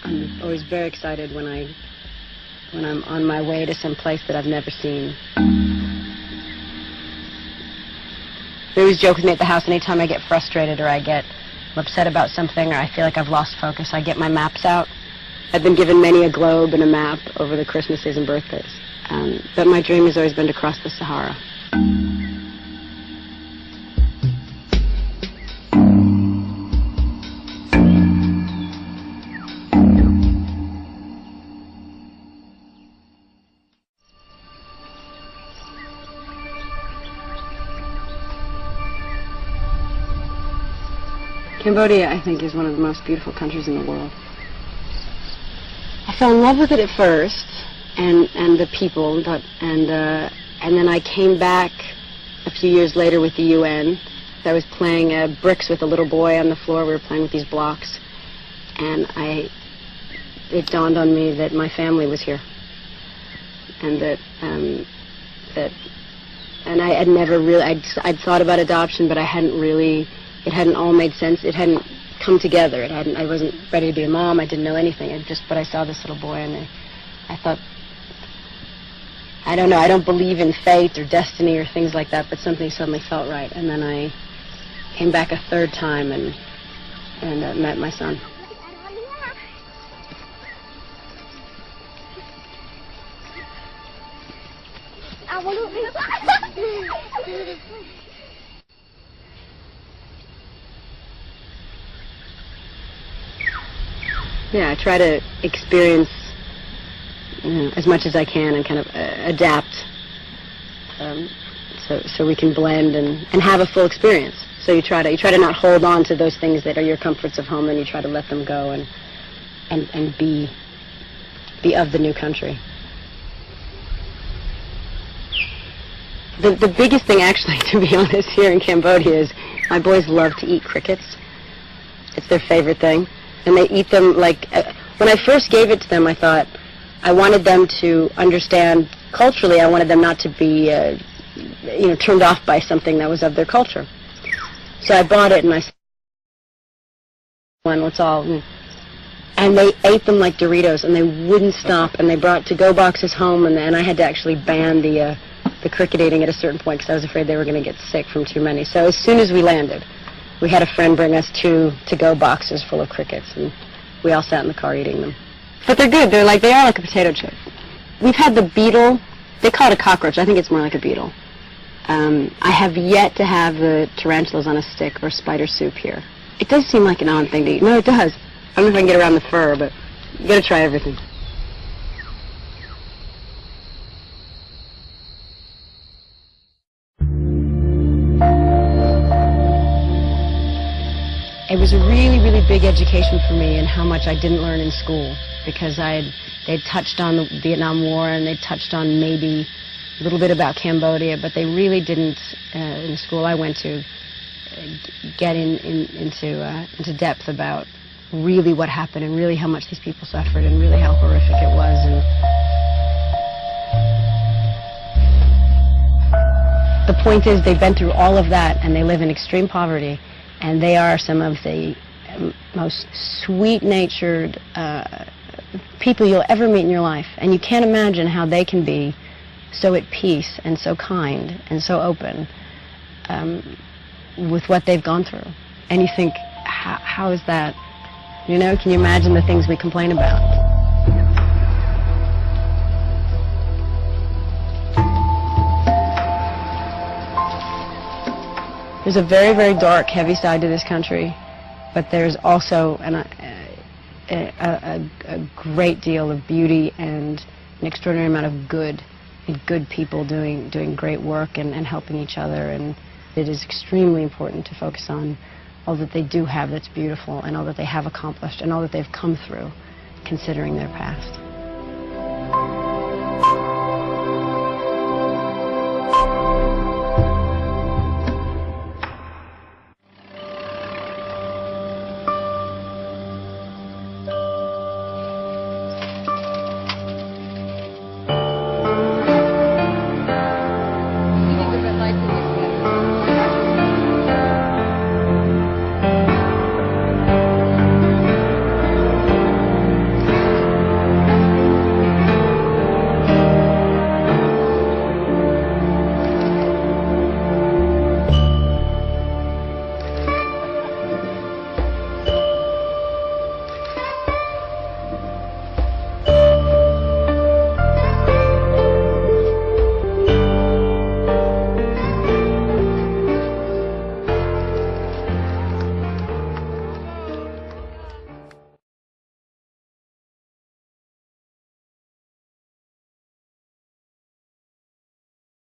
I'm always very excited when I'm on my way to some place that I've never seen. They always joke with me at the house anytime I get frustrated or I get upset about something or I feel like I've lost focus, I get my maps out. I've been given many a globe and a map over the Christmases and birthdays. But my dream has always been to cross the Sahara. Cambodia, I think, is one of the most beautiful countries in the world. I fell in love with it at first, and the people, and then I came back a few years later with the UN. I was playing bricks with a little boy on the floor. We were playing with these blocks, and it dawned on me that my family was here, and and I had never really, I'd thought about adoption, but I hadn't really. It hadn't all made sense. It hadn't come together. I wasn't ready to be a mom. I didn't know anything. But I saw this little boy, and I thought, I don't know. I don't believe in fate or destiny or things like that. But something suddenly felt right, and then I came back a third time and met my son. Yeah, I try to experience as much as I can and kind of adapt so we can blend and have a full experience. So you try to not hold on to those things that are your comforts of home, and you try to let them go and be of the new country. The biggest thing, actually, to be honest, here in Cambodia is my boys love to eat crickets. It's their favorite thing. And they eat them like, when I first gave it to them, I thought I wanted them to understand culturally. I wanted them not to be, turned off by something that was of their culture. So I bought it, and I said, let's all, and they ate them like Doritos, and they wouldn't stop. And they brought to-go boxes home, and I had to actually ban the cricket eating at a certain point because I was afraid they were going to get sick from too many. So as soon as we landed, we had a friend bring us two to-go boxes full of crickets, and we all sat in the car eating them. But they're good. They are like a potato chip. We've had the beetle. They call it a cockroach. I think it's more like a beetle. I have yet to have the tarantulas on a stick or spider soup here. It does seem like an odd thing to eat. No, it does. I don't know if I can get around the fur, but you got to try everything. It was a really, really big education for me in how much I didn't learn in school, because they'd touched on the Vietnam War and they'd touched on maybe a little bit about Cambodia, but they really didn't, in the school I went to, get into depth about really what happened and really how much these people suffered and really how horrific it was. And the point is, they've been through all of that and they live in extreme poverty. And they are some of the most sweet-natured people you'll ever meet in your life. And you can't imagine how they can be so at peace and so kind and so open with what they've gone through. And you think, how is that? You know, can you imagine the things we complain about? There's a very, very dark, heavy side to this country, but there's also a great deal of beauty and an extraordinary amount of good people doing great work and helping each other. And it is extremely important to focus on all that they do have that's beautiful and all that they have accomplished and all that they've come through, considering their past.